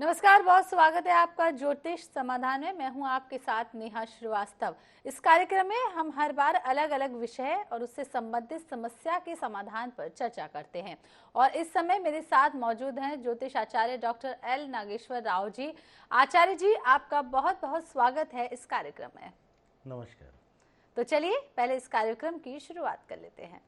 नमस्कार, बहुत स्वागत है आपका ज्योतिष समाधान में। मैं हूं आपके साथ नेहा श्रीवास्तव। इस कार्यक्रम में हम हर बार अलग अलग विषय और उससे संबंधित समस्या के समाधान पर चर्चा करते हैं। और इस समय मेरे साथ मौजूद हैं ज्योतिष आचार्य डॉक्टर एल नागेश्वर राव जी। आचार्य जी, आपका बहुत बहुत स्वागत है इस कार्यक्रम में। नमस्कार। तो चलिए पहले इस कार्यक्रम की शुरुआत कर लेते हैं।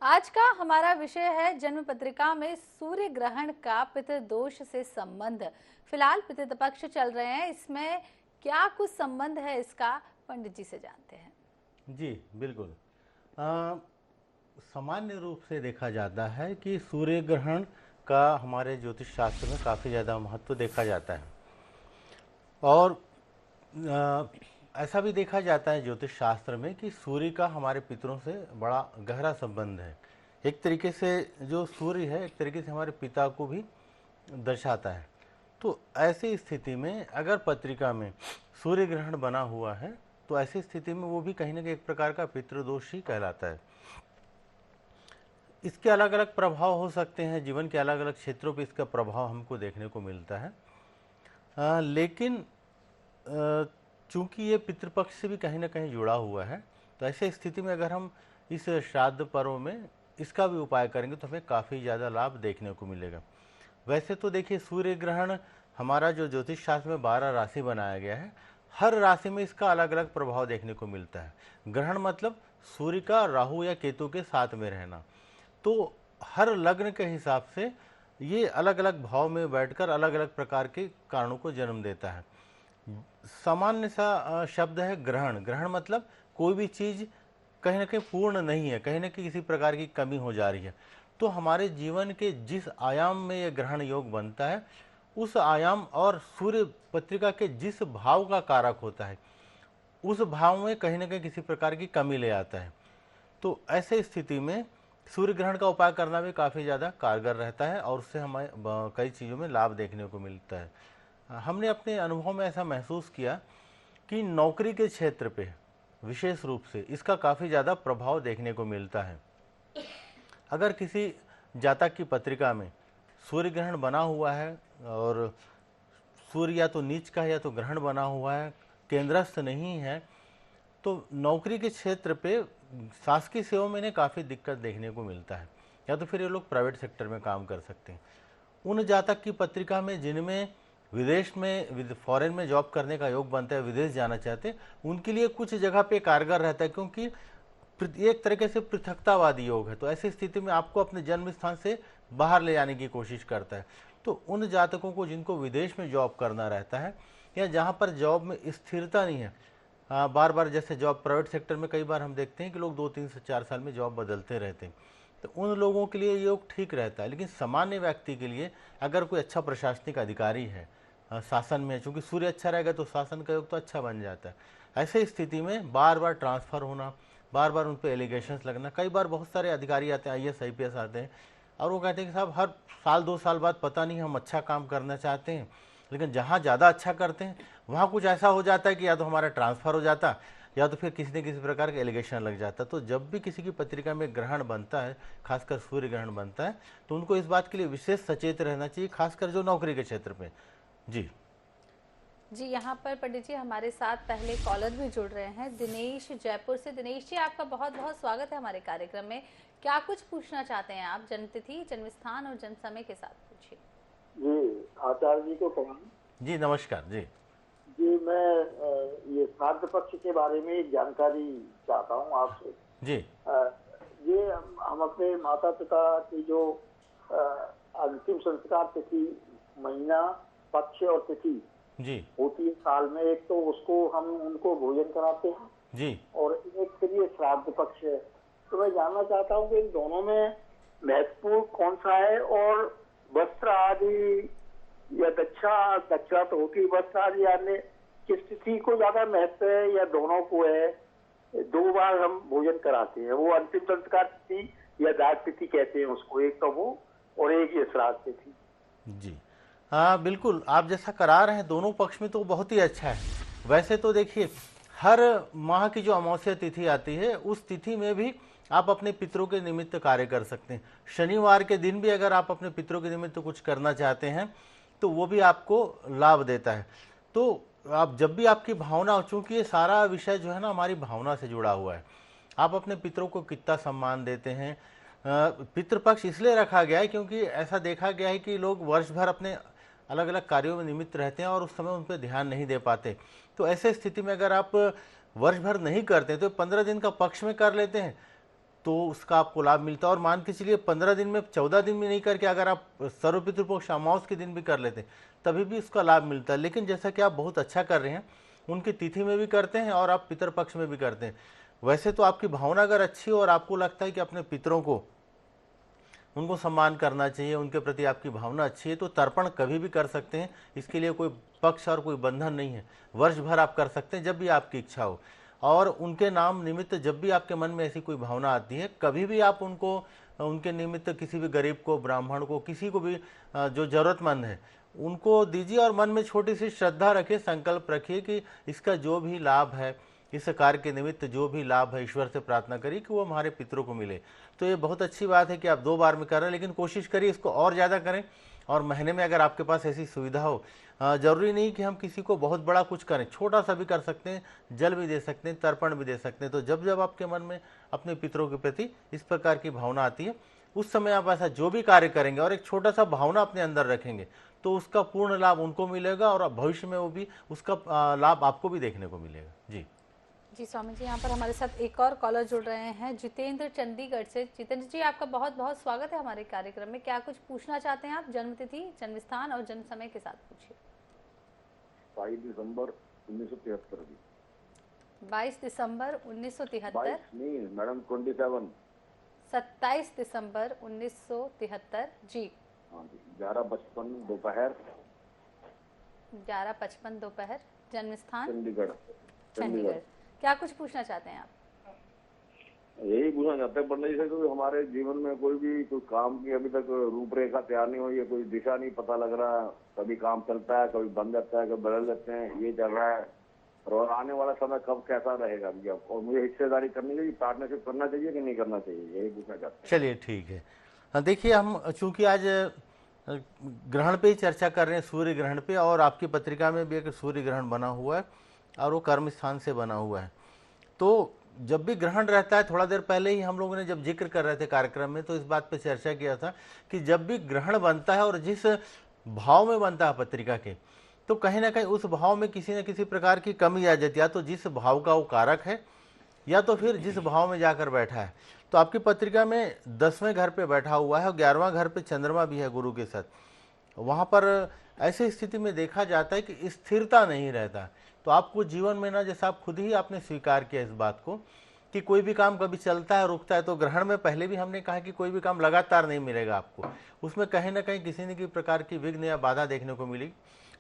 आज का हमारा विषय है जन्म पत्रिका में सूर्य ग्रहण का पितृदोष से संबंध। फिलहाल पितृपक्ष चल रहे हैं, इसमें क्या कुछ संबंध है इसका पंडित जी से जानते हैं। जी बिल्कुल। सामान्य रूप से देखा जाता है कि सूर्य ग्रहण का हमारे ज्योतिष शास्त्र में काफ़ी ज़्यादा महत्व देखा जाता है। और ऐसा भी देखा जाता है ज्योतिष शास्त्र में कि सूर्य का हमारे पितरों से बड़ा गहरा संबंध है। एक तरीके से जो सूर्य है एक तरीके से हमारे पिता को भी दर्शाता है। तो ऐसी स्थिति में अगर पत्रिका में सूर्य ग्रहण बना हुआ है तो ऐसी स्थिति में वो भी कहीं ना कहीं एक प्रकार का पितृदोष ही कहलाता है। इसके अलग अलग प्रभाव हो सकते हैं, जीवन के अलग अलग क्षेत्रों पर इसका प्रभाव हमको देखने को मिलता है। लेकिन चूंकि ये पितृपक्ष से भी कहीं ना कहीं जुड़ा हुआ है, तो ऐसे स्थिति में अगर हम इस श्राद्ध पर्व में इसका भी उपाय करेंगे तो हमें काफ़ी ज़्यादा लाभ देखने को मिलेगा। वैसे तो देखिए, सूर्य ग्रहण हमारा जो ज्योतिष शास्त्र में 12 राशि बनाया गया है, हर राशि में इसका अलग अलग प्रभाव देखने को मिलता है। ग्रहण मतलब सूर्य का राहु या केतु के साथ में रहना। तो हर लग्न के हिसाब से ये अलग अलग भाव में बैठकर अलग अलग प्रकार के कारणों को जन्म देता है। सामान्य सा शब्द है ग्रहण। ग्रहण मतलब कोई भी चीज़ कहीं ना कहीं पूर्ण नहीं है, कहीं ना कहीं किसी प्रकार की कमी हो जा रही है। तो हमारे जीवन के जिस आयाम में यह ग्रहण योग बनता है, उस आयाम और सूर्य पत्रिका के जिस भाव का कारक होता है, उस भाव में कहीं ना कहीं किसी प्रकार की कमी ले आता है। तो ऐसे स्थिति में सूर्य ग्रहण का उपाय करना भी काफ़ी ज़्यादा कारगर रहता है और उससे हमें कई चीज़ों में लाभ देखने को मिलता है। हमने अपने अनुभव में ऐसा महसूस किया कि नौकरी के क्षेत्र पे विशेष रूप से इसका काफ़ी ज़्यादा प्रभाव देखने को मिलता है। अगर किसी जातक की पत्रिका में सूर्य ग्रहण बना हुआ है और सूर्य या तो नीच का है या तो ग्रहण बना हुआ है, केंद्रस्थ नहीं है, तो नौकरी के क्षेत्र पे शासकीय सेवा में इन्हें काफ़ी दिक्कत देखने को मिलता है, या तो फिर ये लोग प्राइवेट सेक्टर में काम कर सकते हैं। उन जातक की पत्रिका में जिनमें विदेश में फॉरेन में जॉब करने का योग बनता है, विदेश जाना चाहते हैं, उनके लिए कुछ जगह पे कारगर रहता है, क्योंकि एक तरीके से पृथकतावादी योग है। तो ऐसी स्थिति में आपको अपने जन्म स्थान से बाहर ले जाने की कोशिश करता है। तो उन जातकों को जिनको विदेश में जॉब करना रहता है या जहाँ पर जॉब में स्थिरता नहीं है, बार बार जैसे जॉब प्राइवेट सेक्टर में कई बार हम देखते हैं कि लोग 2-3 से 4 साल में जॉब बदलते रहते हैं, तो उन लोगों के लिए योग ठीक रहता है। लेकिन सामान्य व्यक्ति के लिए अगर कोई अच्छा प्रशासनिक अधिकारी है, शासन में, चूंकि सूर्य अच्छा रहेगा तो शासन का योग तो अच्छा बन जाता है। ऐसे स्थिति में बार बार ट्रांसफ़र होना, बार बार उन पर एलिगेशंस लगना। कई बार बहुत सारे अधिकारी आते हैं, IAS IPS आते हैं और वो कहते हैं कि साहब हर साल 2 साल बाद पता नहीं हम अच्छा काम करना चाहते हैं, लेकिन जहाँ ज़्यादा अच्छा करते हैं वहाँ कुछ ऐसा हो जाता है कि या तो हमारा ट्रांसफ़र हो जाता या तो फिर किसी न किसी प्रकार का एलिगेशन लग जाता है। तो जब भी किसी की पत्रिका में ग्रहण बनता है, खासकर सूर्य ग्रहण बनता है, तो उनको इस बात के लिए विशेष सचेत रहना चाहिए, खासकर जो नौकरी के क्षेत्र में। जी जी, यहाँ पर पंडित जी हमारे साथ पहले कॉलर भी जुड़ रहे हैं, दिनेश जयपुर से। दिनेश जी, आपका बहुत बहुत स्वागत है हमारे कार्यक्रम में। क्या कुछ पूछना चाहते हैं आप? जन्म तिथि, जन्म स्थान और जन्म समय के साथ पूछिए। जी, आचार्य जी को प्रणाम। जी नमस्कार। जी जी, मैं ये श्राद्ध पक्ष के बारे में एक जानकारी चाहता हूँ आपसे। जी ये हम अपने माता पिता की जो अंतिम संस्कार तिथि, महीना, पक्ष और तिथि जी होती है साल में एक, तो उसको हम उनको भोजन कराते हैं, जी और एक फिर ये श्राद्ध पक्ष है। तो मैं जानना चाहता हूँ कि इन दोनों में महत्वपूर्ण कौन सा है, और वस्त्र आदि या दक्षा तो होती है, वस्त्र आदि अन्य किस तिथि को ज्यादा महत्व है या दोनों को है? 2 बार हम भोजन कराते हैं, वो अंतिम संस्कार तिथि या दाद तिथि कहते हैं उसको, एक तो वो और एक ये श्राद्ध तिथि। जी हाँ, बिल्कुल आप जैसा करा रहे हैं दोनों पक्ष में तो बहुत ही अच्छा है। वैसे तो देखिए, हर माह की जो अमावस्या तिथि आती है उस तिथि में भी आप अपने पितरों के निमित्त कार्य कर सकते हैं। शनिवार के दिन भी अगर आप अपने पितरों के निमित्त कुछ करना चाहते हैं तो वो भी आपको लाभ देता है। तो आप जब भी आपकी भावना हो, चूंकि ये सारा विषय जो है ना हमारी भावना से जुड़ा हुआ है, आप अपने पितरों को कितना सम्मान देते हैं। पितृपक्ष इसलिए रखा गया है क्योंकि ऐसा देखा गया है कि लोग वर्ष भर अपने अलग अलग कार्यों में निमित्त रहते हैं और उस समय उन पर ध्यान नहीं दे पाते। तो ऐसे स्थिति में अगर आप वर्ष भर नहीं करते तो 15 दिन का पक्ष में कर लेते हैं तो उसका आपको लाभ मिलता है। और मान के चलिए 15 दिन में 14 दिन में नहीं करके अगर आप सर्व पितृपक्ष अमावस के दिन भी कर लेते हैं तभी भी उसका लाभ मिलता है। लेकिन जैसा कि आप बहुत अच्छा कर रहे हैं, उनकी तिथि में भी करते हैं और आप पितृपक्ष में भी करते हैं। वैसे तो आपकी भावना अगर अच्छी हो और आपको लगता है कि अपने पितरों को उनको सम्मान करना चाहिए, उनके प्रति आपकी भावना अच्छी है, तो तर्पण कभी भी कर सकते हैं। इसके लिए कोई पक्ष और कोई बंधन नहीं है, वर्ष भर आप कर सकते हैं जब भी आपकी इच्छा हो। और उनके नाम निमित्त जब भी आपके मन में ऐसी कोई भावना आती है, कभी भी आप उनको उनके निमित्त किसी भी गरीब को, ब्राह्मण को, किसी को भी जो जरूरतमंद है उनको दीजिए और मन में छोटी सी श्रद्धा रखिए, संकल्प रखिए कि इसका जो भी लाभ है, इस कार्य के निमित्त जो भी लाभ है, ईश्वर से प्रार्थना करिए कि वो हमारे पितरों को मिले। तो ये बहुत अच्छी बात है कि आप 2 बार में कर रहे हैं, लेकिन कोशिश करिए इसको और ज़्यादा करें। और महीने में अगर आपके पास ऐसी सुविधा हो, जरूरी नहीं कि हम किसी को बहुत बड़ा कुछ करें, छोटा सा भी कर सकते हैं, जल भी दे सकते हैं, तर्पण भी दे सकते हैं। तो जब जब आपके मन में अपने पितरों के प्रति इस प्रकार की भावना आती है, उस समय आप ऐसा जो भी कार्य करेंगे और एक छोटा सा भावना अपने अंदर रखेंगे तो उसका पूर्ण लाभ उनको मिलेगा और भविष्य में वो भी उसका लाभ आपको भी देखने को मिलेगा। जी जी स्वामी जी, यहाँ पर हमारे साथ एक और कॉलर जुड़ रहे हैं, जितेंद्र चंडीगढ़ से। जितेंद्र जी, आपका बहुत बहुत स्वागत है हमारे कार्यक्रम में। क्या कुछ पूछना चाहते हैं आप? जन्म तिथि, जन्म स्थान और जन्म समय के साथ पूछिए। 22 दिसंबर 1973। 22 दिसंबर 1973। 22 नहीं मैडम, 27। 27 दिसंबर 1973। जी हाँ जी, 11:55 दोपहर। 11:55 दोपहर। जन्म स्थान चंडीगढ़। चंडीगढ़। क्या कुछ पूछना चाहते हैं आप? यही पूछना चाहते हैं पंडित जी से, क्योंकि हमारे जीवन में कोई काम की अभी तक रूपरेखा तैयार नहीं हुई है, कोई दिशा नहीं पता लग रहा। कभी काम चलता है, कभी बंद जाता है, कभी बदल जाते हैं, ये चल रहा है। और आने वाला समय कब कैसा रहेगा भैया, और मुझे हिस्सेदारी करनी चाहिए, पार्टनरशिप करना चाहिए कि नहीं करना चाहिए, यही पूछना चाहते हैं। चलिए ठीक है। देखिए, हम चूंकि आज ग्रहण पे ही चर्चा कर रहे हैं, सूर्य ग्रहण पे, और आपकी पत्रिका में भी एक सूर्य ग्रहण बना हुआ है और वो कर्म स्थान से बना हुआ है। तो जब भी ग्रहण रहता है, थोड़ा देर पहले ही हम लोगों ने जब जिक्र कर रहे थे कार्यक्रम में तो इस बात पे चर्चा किया था कि जब भी ग्रहण बनता है और जिस भाव में बनता है पत्रिका के, तो कहीं ना कहीं उस भाव में किसी न किसी प्रकार की कमी आ जाती है। या तो जिस भाव का वो कारक है या तो फिर जिस भाव में जाकर बैठा है। तो आपकी पत्रिका में 10वें घर पे बैठा हुआ है और 11वां घर पे चंद्रमा भी है गुरु के साथ। वहाँ पर ऐसी स्थिति में देखा जाता है कि स्थिरता नहीं रहता। तो आपको जीवन में ना, जैसा आप खुद ही आपने स्वीकार किया इस बात को कि कोई भी काम कभी चलता है, रुकता है। तो ग्रहण में पहले भी हमने कहा कि कोई भी काम लगातार नहीं मिलेगा आपको, उसमें कहीं ना कहीं किसी न किसी प्रकार की विघ्न या बाधा देखने को मिलेगी।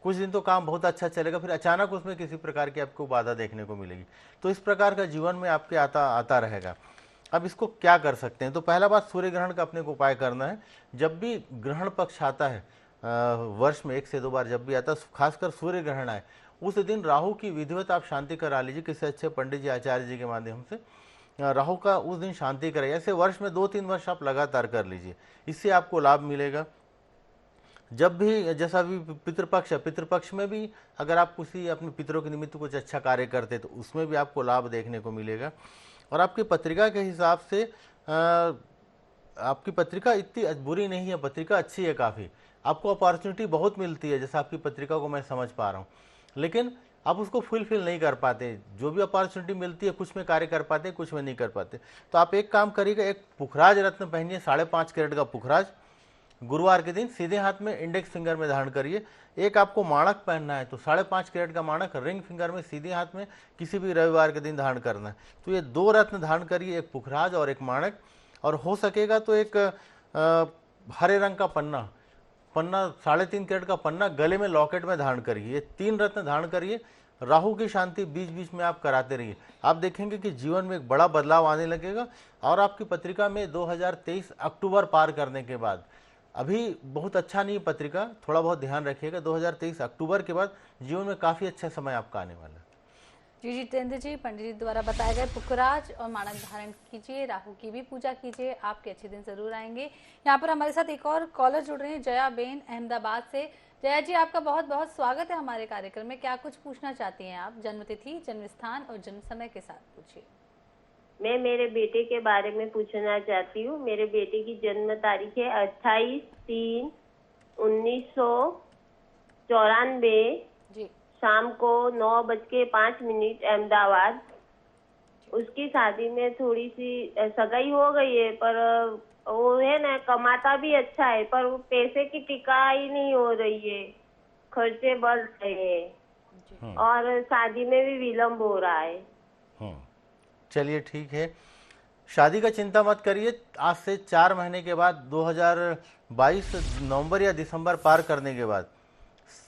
कुछ दिन तो काम बहुत अच्छा चलेगा, फिर अचानक उसमें किसी प्रकार की आपको बाधा देखने को मिलेगी। तो इस प्रकार का जीवन में आपके आता रहेगा। अब इसको क्या कर सकते हैं? तो पहला बात, सूर्य ग्रहण का अपने को उपाय करना है। जब भी ग्रहण पक्ष आता है, वर्ष में 1 से 2 बार जब भी आता है, खासकर सूर्य ग्रहण आए उस दिन राहु की विधिवत आप शांति करा लीजिए किसी अच्छे पंडित जी, आचार्य जी के माध्यम से। राहु का उस दिन शांति कराइए। ऐसे वर्ष में 2-3 वर्ष आप लगातार कर लीजिए, इससे आपको लाभ मिलेगा। जब भी, जैसा भी पितृपक्ष है, पितृपक्ष में भी अगर आप किसी अपने पितरों के निमित्त कुछ अच्छा कार्य करते तो उसमें भी आपको लाभ देखने को मिलेगा। और आपकी पत्रिका के हिसाब से आपकी पत्रिका इतनी बुरी नहीं है, पत्रिका अच्छी है काफ़ी। आपको अपॉर्चुनिटी बहुत मिलती है, जैसा आपकी पत्रिका को मैं समझ पा रहा हूँ, लेकिन आप उसको फुलफिल नहीं कर पाते। जो भी अपॉर्चुनिटी मिलती है, कुछ में कार्य कर पाते, कुछ में नहीं कर पाते। तो आप एक काम करिएगा, एक पुखराज रत्न पहनिए, 5.5 कैरेट का पुखराज, गुरुवार के दिन सीधे हाथ में इंडेक्स फिंगर में धारण करिए। एक आपको माणक पहनना है तो 5.5 कैरेट का माणक रिंग फिंगर में सीधे हाथ में किसी भी रविवार के दिन धारण करना है। तो ये 2 रत्न धारण करिए, एक पुखराज और एक माणक, और हो सकेगा तो एक हरे रंग का पन्ना 3.5 कैरेट का पन्ना गले में लॉकेट में धारण करिए। ये 3 रत्न धारण करिए। राहु की शांति बीच बीच में आप कराते रहिए। आप देखेंगे कि जीवन में एक बड़ा बदलाव आने लगेगा। और आपकी पत्रिका में 2023 अक्टूबर पार करने के बाद, अभी बहुत अच्छा नहीं पत्रिका, थोड़ा बहुत ध्यान रखिएगा, 2023 अक्टूबर के बाद जीवन में काफ़ी अच्छा समय आपका आने वाला है। जी जितेंद्र जी, पंडित जी द्वारा बताए गए पुखराज और माणक धारण कीजिए, राहु की भी पूजा कीजिए, आपके अच्छे दिन जरूर आएंगे। यहाँ पर हमारे साथ एक और कॉलर जुड़ रहे हैं, जया बेन अहमदाबाद से। जया जी, आपका बहुत बहुत स्वागत है हमारे कार्यक्रम में। क्या कुछ पूछना चाहती हैं आप? जन्म तिथि, जन्म स्थान और जन्म समय के साथ पूछिए। मैं मेरे बेटे के बारे में पूछना चाहती हूँ। मेरे बेटे की जन्म तारीख है 28/3/1994 जी। शाम को 9:05 अहमदाबाद। उसकी शादी में थोड़ी सी सगाई हो गई है, पर वो है ना, कमाता भी अच्छा है, पर वो पैसे की टिकाई नहीं हो रही है, खर्चे बढ़ रहे हैं और शादी में भी विलम्ब हो रहा है। चलिए ठीक है, शादी का चिंता मत करिए। आज से 4 महीने के बाद 2022 नवंबर या दिसंबर पार करने के बाद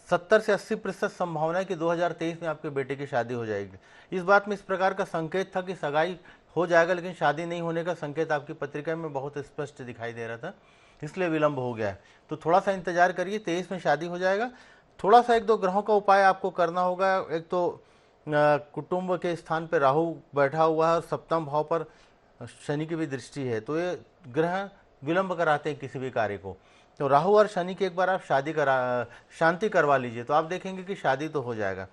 70 से 80% संभावना है कि 2023 में आपके बेटे की शादी हो जाएगी। इस बात में इस प्रकार का संकेत था कि सगाई हो जाएगा, लेकिन शादी नहीं होने का संकेत आपकी पत्रिका में बहुत स्पष्ट दिखाई दे रहा था, इसलिए विलंब हो गया है। तो थोड़ा सा इंतजार करिए, 23 में शादी हो जाएगा। थोड़ा सा 1-2 ग्रहों का उपाय आपको करना होगा। एक तो कुटुंब के स्थान पर राहु बैठा हुआ है और 7वें भाव पर शनि की भी दृष्टि है, तो ये ग्रह विलंब कराते हैं किसी भी कार्य को। तो राहु और शनि की एक बार आप शांति करवा लीजिए, तो आप देखेंगे कि शादी तो हो जाएगा।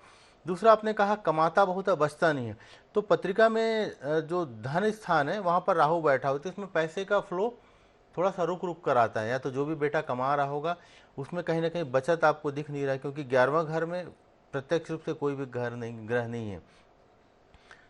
दूसरा, आपने कहा कमाता बहुत है, बचता नहीं है। तो पत्रिका में जो धन स्थान है वहाँ पर राहु बैठा हो, तो इसमें पैसे का फ्लो थोड़ा सा रुक रुक कर आता है। या तो जो भी बेटा कमा रहा होगा उसमें कहीं ना कहीं बचत आपको दिख नहीं रहा है, क्योंकि 11वां घर में प्रत्यक्ष रूप से कोई भी ग्रह नहीं है।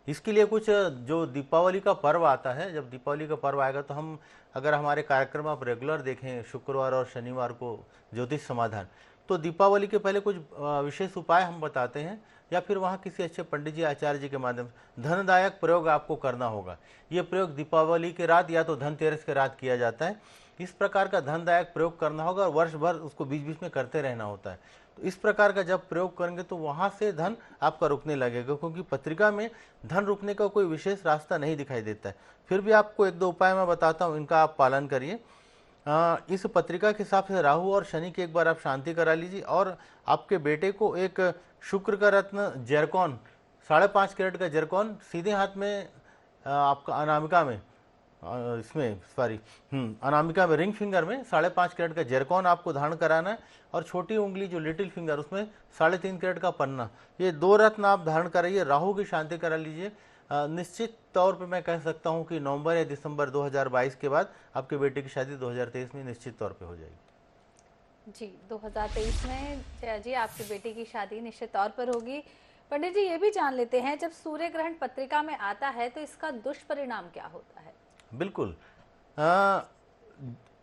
इसके लिए कुछ जो दीपावली का पर्व आता है, जब दीपावली का पर्व आएगा तो हम, अगर हमारे कार्यक्रम आप रेगुलर देखें शुक्रवार और शनिवार को ज्योतिष समाधान, तो दीपावली के पहले कुछ विशेष उपाय हम बताते हैं, या फिर वहाँ किसी अच्छे पंडित जी, आचार्य जी के माध्यम से धनदायक प्रयोग आपको करना होगा। ये प्रयोग दीपावली के रात या तो धनतेरस के रात किया जाता है। इस प्रकार का धनदायक प्रयोग करना होगा और वर्ष भर उसको बीच बीच में करते रहना होता है। तो इस प्रकार का जब प्रयोग करेंगे तो वहाँ से धन आपका रुकने लगेगा, क्योंकि पत्रिका में धन रुकने का कोई विशेष रास्ता नहीं दिखाई देता है। फिर भी आपको 1-2 उपाय मैं बताता हूँ, इनका आप पालन करिए। इस पत्रिका के हिसाब से राहु और शनि की एक बार आप शांति करा लीजिए, और आपके बेटे को एक शुक्र का रत्न जरकौन 5.5 कैरेट का जरकौन सीधे हाथ में आपका अनामिका में अनामिका में रिंग फिंगर में 5.5 कैरेट का जरकौन आपको धारण कराना है, और छोटी उंगली जो लिटिल फिंगर उसमें 3.5 कैरेट का पन्ना, ये 2 रत्न आप धारण कराइए, राहु की शांति करा लीजिए। निश्चित तौर पे मैं कह सकता हूं कि नवंबर या दिसंबर 2022 के बाद आपके बेटे की शादी 2023 में निश्चित तौर पे हो जाएगी। जी, 2023 में जया जी आपके बेटे की शादी निश्चित तौर पर होगी। पंडित जी, ये भी जान लेते हैं, जब सूर्य ग्रहण पत्रिका में आता है तो इसका दुष्परिणाम क्या होता है? बिल्कुल,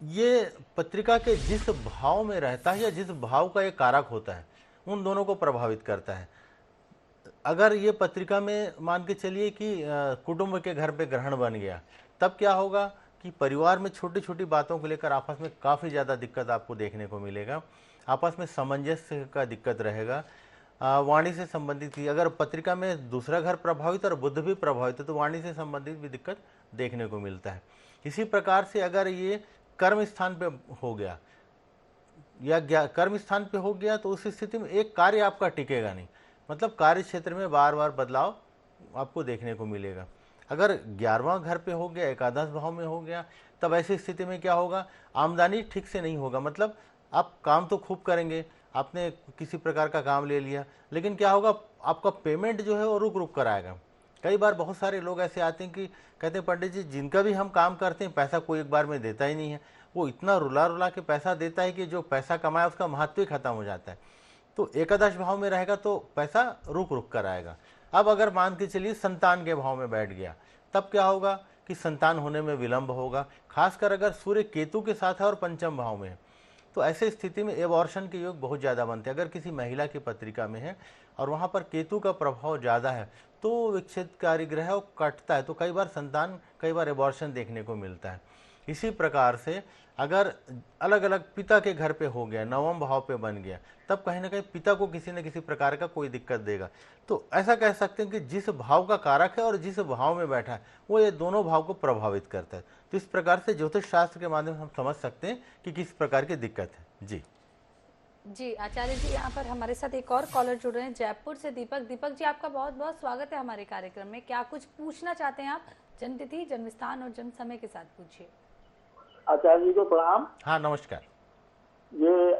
ये पत्रिका के जिस भाव में रहता है या जिस भाव का ये कारक होता है, उन दोनों को प्रभावित करता है। अगर ये पत्रिका में मान के चलिए कि कुटुंब के घर पे ग्रहण बन गया, तब क्या होगा कि परिवार में छोटी छोटी बातों को लेकर आपस में काफ़ी ज़्यादा दिक्कत आपको देखने को मिलेगा। आपस में सामंजस्य का दिक्कत रहेगा। वाणी से संबंधित ही, अगर पत्रिका में दूसरा घर प्रभावित और बुध भी प्रभावित है तो वाणी से संबंधित भी दिक्कत देखने को मिलता है। इसी प्रकार से अगर ये कर्म स्थान पे हो गया या कर्म स्थान पे हो गया, तो उस स्थिति में एक कार्य आपका टिकेगा नहीं, मतलब कार्य क्षेत्र में बार बार बदलाव आपको देखने को मिलेगा। अगर 11वां घर पे हो गया, एकादश भाव में हो गया, तब ऐसी स्थिति में क्या होगा, आमदनी ठीक से नहीं होगा। मतलब आप काम तो खूब करेंगे, आपने किसी प्रकार का काम ले लिया, लेकिन क्या होगा, आपका पेमेंट जो है वो रुक रुक कर आएगा। कई बार बहुत सारे लोग ऐसे आते हैं कि कहते हैं पंडित जी, जिनका भी हम काम करते हैं पैसा कोई एक बार में देता ही नहीं है, वो इतना रुला रुला के पैसा देता है कि जो पैसा कमाया उसका महत्व ही खत्म हो जाता है। तो एकादश भाव में रहेगा तो पैसा रुक रुक कर आएगा। अब अगर मान के चलिए संतान के भाव में बैठ गया, तब क्या होगा कि संतान होने में विलंब होगा, खासकर अगर सूर्य केतु के साथ है और पंचम भाव में है। तो ऐसे स्थिति में एबॉर्शन के योग बहुत ज़्यादा बनते हैं। अगर किसी महिला की पत्रिका में है और वहाँ पर केतु का प्रभाव ज़्यादा है तो विच्छेदकारी ग्रह वो कटता है, तो कई बार संतान, कई बार एबॉर्शन देखने को मिलता है। इसी प्रकार से अगर अलग अलग पिता के घर पे हो गया, नवम भाव पे बन गया, तब कहीं ना कहीं पिता को किसी न किसी प्रकार का कोई दिक्कत देगा। तो ऐसा कह सकते हैं कि जिस भाव का कारक है और जिस भाव में बैठा है वो ये दोनों भाव को प्रभावित करता है। तो इस प्रकार से ज्योतिष शास्त्र के माध्यम से हम समझ सकते हैं कि किस प्रकार की दिक्कत है। जी जी आचार्य जी, यहाँ पर हमारे साथ एक और कॉलर जुड़ रहे हैं जयपुर से, दीपक। दीपक जी, आपका बहुत बहुत स्वागत है हमारे कार्यक्रम में। क्या कुछ पूछना चाहते हैं आप? जन्मतिथि, जन्मस्थान और जन्म समय के साथ पूछिए। आचार्य जी को प्रणाम। हाँ, नमस्कार। ये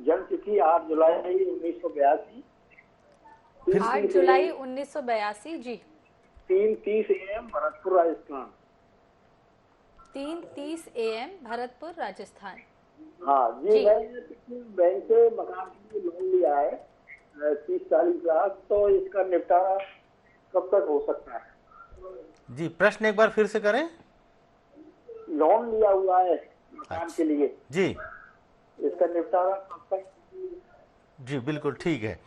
जन्म तिथि 8 जुलाई 1982। 8 जुलाई 1982 जी। 3:30 AM भरतपुर राजस्थान। 3:30 AM भरतपुर राजस्थान। हाँ जी, मैंने बैंक से मकान के लिए लोन लिया है 30-40 लाख, तो इसका निपटारा कब तक हो सकता है? जी, प्रश्न एक बार फिर से करें। लोन लिया हुआ है मकान के लिए जी, इसका निपटारा कब तक? जी बिल्कुल ठीक है।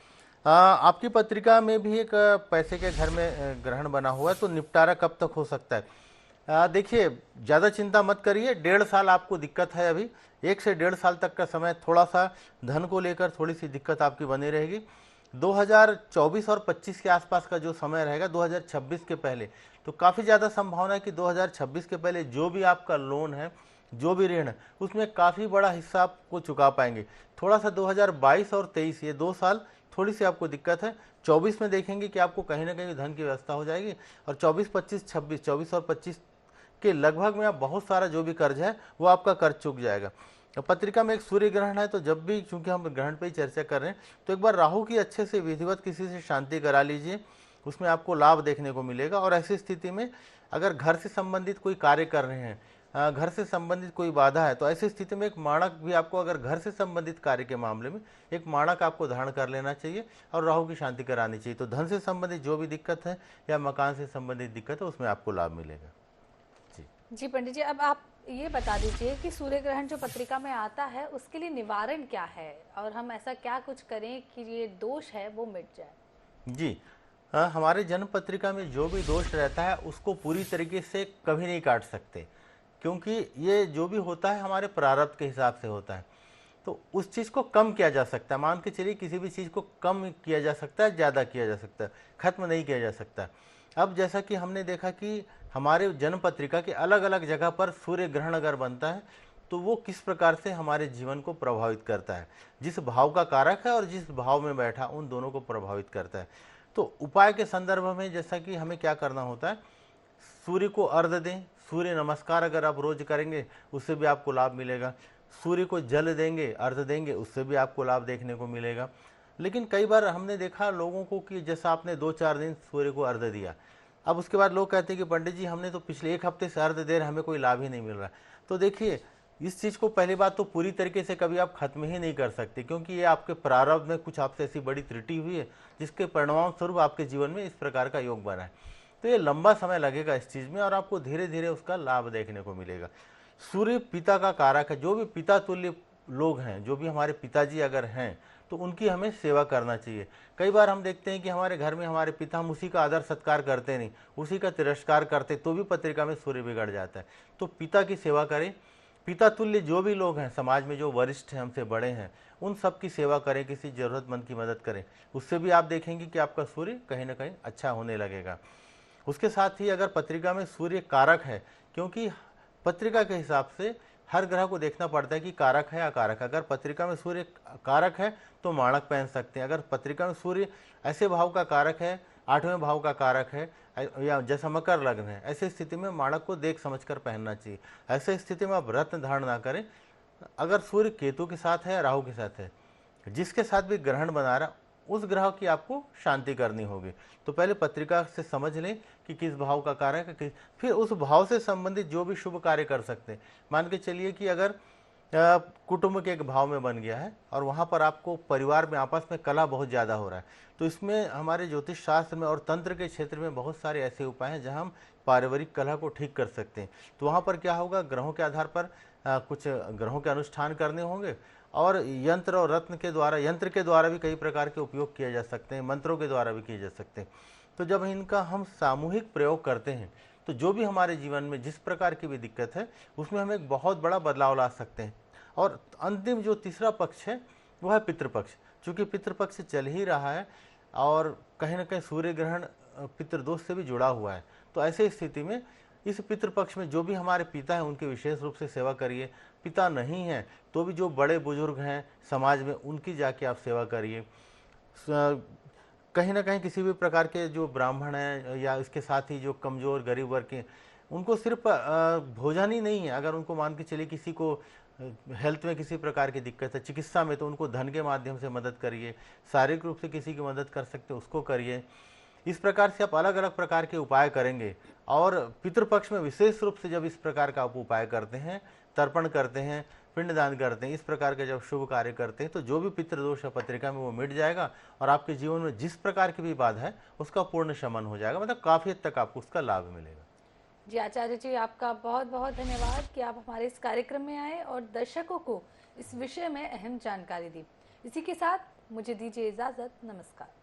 आपकी पत्रिका में भी एक पैसे के घर में ग्रहण बना हुआ है, तो निपटारा कब तक हो सकता है? देखिए, ज़्यादा चिंता मत करिए। 1.5 साल आपको दिक्कत है। अभी 1 से 1.5 साल तक का समय थोड़ा सा धन को लेकर थोड़ी सी दिक्कत आपकी बनी रहेगी। 2024 और 25 के आसपास का जो समय रहेगा, 2026 के पहले, तो काफ़ी ज़्यादा संभावना है कि 2026 के पहले जो भी आपका लोन है, जो भी ऋण है, उसमें काफ़ी बड़ा हिस्सा आपको चुका पाएंगे। थोड़ा सा 2022 और 23 ये 2 साल थोड़ी सी आपको दिक्कत है। 24 में देखेंगे कि आपको कहीं ना कहीं धन की व्यवस्था हो जाएगी, और 24, 25, 26, 24 और 25 के लगभग में आप बहुत सारा जो भी कर्ज है वो आपका कर्ज चुक जाएगा। पत्रिका में एक सूर्य ग्रहण है, तो जब भी, चूंकि हम ग्रहण पे ही चर्चा कर रहे हैं, तो एक बार राहु की अच्छे से विधिवत किसी से शांति करा लीजिए, उसमें आपको लाभ देखने को मिलेगा। और ऐसी स्थिति में अगर घर से संबंधित कोई कार्य कर रहे हैं, घर से संबंधित कोई बाधा है, तो ऐसी स्थिति में एक माणक भी आपको, अगर घर से संबंधित कार्य के मामले में एक माणक आपको धारण कर लेना चाहिए और राहु की शांति करानी चाहिए। तो धन से संबंधित जो भी दिक्कत है या मकान से संबंधित दिक्कत है, उसमें आपको लाभ मिलेगा। जी पंडित जी, अब आप ये बता दीजिए कि सूर्य ग्रहण जो पत्रिका में आता है उसके लिए निवारण क्या है, और हम ऐसा क्या कुछ करें कि ये दोष है वो मिट जाए? जी, हमारे जन्म पत्रिका में जो भी दोष रहता है उसको पूरी तरीके से कभी नहीं काट सकते, क्योंकि ये जो भी होता है हमारे प्रारब्ध के हिसाब से होता है। तो उस चीज़ को कम किया जा सकता है। मान के चलिए, किसी भी चीज़ को कम किया जा सकता है, ज़्यादा किया जा सकता है, खत्म नहीं किया जा सकता। अब जैसा कि हमने देखा कि हमारे जन्म पत्रिका के अलग अलग जगह पर सूर्य ग्रहण अगर बनता है तो वो किस प्रकार से हमारे जीवन को प्रभावित करता है, जिस भाव का कारक है और जिस भाव में बैठा, उन दोनों को प्रभावित करता है। तो उपाय के संदर्भ में जैसा कि हमें क्या करना होता है, सूर्य को अर्घ्य दें। सूर्य नमस्कार अगर आप रोज करेंगे उससे भी आपको लाभ मिलेगा। सूर्य को जल देंगे, अर्घ्य देंगे, उससे भी आपको लाभ देखने को मिलेगा। लेकिन कई बार हमने देखा लोगों को कि जैसा आपने 2-4 दिन सूर्य को अर्घ्य दिया, अब उसके बाद लोग कहते हैं कि पंडित जी हमने तो पिछले 1 हफ्ते से अर्घ्य दे रहे, हमें कोई लाभ ही नहीं मिल रहा। तो देखिए, इस चीज़ को पहली बात तो पूरी तरीके से कभी आप खत्म ही नहीं कर सकते, क्योंकि ये आपके प्रारब्ध में कुछ आपसे ऐसी बड़ी त्रुटि हुई है जिसके परिणाम स्वरूप आपके जीवन में इस प्रकार का योग बना है। तो ये लंबा समय लगेगा इस चीज़ में, और आपको धीरे धीरे उसका लाभ देखने को मिलेगा। सूर्य पिता का कारक है। जो भी पिता तुल्य लोग हैं, जो भी हमारे पिताजी अगर हैं, तो उनकी हमें सेवा करना चाहिए। कई बार हम देखते हैं कि हमारे घर में हमारे पिता, हम उसी का आदर सत्कार करते नहीं, उसी का तिरस्कार करते, तो भी पत्रिका में सूर्य बिगड़ जाता है। तो पिता की सेवा करें। पिता तुल्य जो भी लोग हैं समाज में, जो वरिष्ठ हैं, हमसे बड़े हैं, उन सब की सेवा करें, किसी ज़रूरतमंद की मदद करें। उससे भी आप देखेंगे कि आपका सूर्य कहीं ना कहीं अच्छा होने लगेगा। उसके साथ ही अगर पत्रिका में सूर्य कारक है, क्योंकि पत्रिका के हिसाब से हर ग्रह को देखना पड़ता है कि कारक है या अकारक। अगर पत्रिका में सूर्य कारक है तो माणक पहन सकते हैं। अगर पत्रिका में सूर्य ऐसे भाव का कारक है, 8वें भाव का कारक है, या जैसा मकर लग्न है, ऐसी स्थिति में माणक को देख समझकर पहनना चाहिए। ऐसे स्थिति में आप रत्न धारण ना करें। अगर सूर्य केतु के साथ है, राहु के साथ है, जिसके साथ भी ग्रहण बना रहा, उस ग्रह की आपको शांति करनी होगी। तो पहले पत्रिका से समझ लें कि किस भाव का कारक है, फिर उस भाव से संबंधित जो भी शुभ कार्य कर सकते हैं। मान के चलिए कि अगर कुटुंब के एक भाव में बन गया है और वहाँ पर आपको परिवार में आपस में कलह बहुत ज़्यादा हो रहा है। तो इसमें हमारे ज्योतिष शास्त्र में और तंत्र के क्षेत्र में बहुत सारे ऐसे उपाय हैं जहाँ हम पारिवारिक कलह को ठीक कर सकते हैं। तो वहाँ पर क्या होगा, ग्रहों के आधार पर कुछ ग्रहों के अनुष्ठान करने होंगे और यंत्र और रत्न के द्वारा, यंत्र के द्वारा भी कई प्रकार के उपयोग किए जा सकते हैं, मंत्रों के द्वारा भी किए जा सकते हैं। तो जब इनका हम सामूहिक प्रयोग करते हैं तो जो भी हमारे जीवन में जिस प्रकार की भी दिक्कत है उसमें हम एक बहुत बड़ा बदलाव ला सकते हैं। और अंतिम जो तीसरा पक्ष है वो है पितृपक्ष। चूँकि पितृपक्ष चल ही रहा है और कहीं ना कहीं सूर्य ग्रहण पितृदोष से भी जुड़ा हुआ है, तो ऐसे स्थिति में इस पितृपक्ष में जो भी हमारे पिता हैं उनकी विशेष रूप से सेवा करिए। पिता नहीं हैं तो भी जो बड़े बुजुर्ग हैं समाज में उनकी जाके आप सेवा करिए। कहीं ना कहीं किसी भी प्रकार के जो ब्राह्मण हैं या इसके साथ ही जो कमज़ोर गरीब वर्ग के, उनको सिर्फ भोजन ही नहीं है, अगर उनको मान के चलिए किसी को हेल्थ में किसी प्रकार की दिक्कत है, चिकित्सा में, तो उनको धन के माध्यम से मदद करिए। शारीरिक रूप से किसी की मदद कर सकते उसको करिए। इस प्रकार से आप अलग अलग प्रकार के उपाय करेंगे और पितृपक्ष में विशेष रूप से जब इस प्रकार का आप उपाय करते हैं, तर्पण करते हैं, पिंडदान करते हैं, इस प्रकार के जब शुभ कार्य करते हैं तो जो भी पितृदोष है पत्रिका में वो मिट जाएगा और आपके जीवन में जिस प्रकार की भी बाधा है उसका पूर्ण शमन हो जाएगा। मतलब काफ़ी हद तक आपको उसका लाभ मिलेगा। जी आचार्य जी, आपका बहुत बहुत धन्यवाद कि आप हमारे इस कार्यक्रम में आए और दर्शकों को इस विषय में अहम जानकारी दी। इसी के साथ मुझे दीजिए इजाज़त। नमस्कार।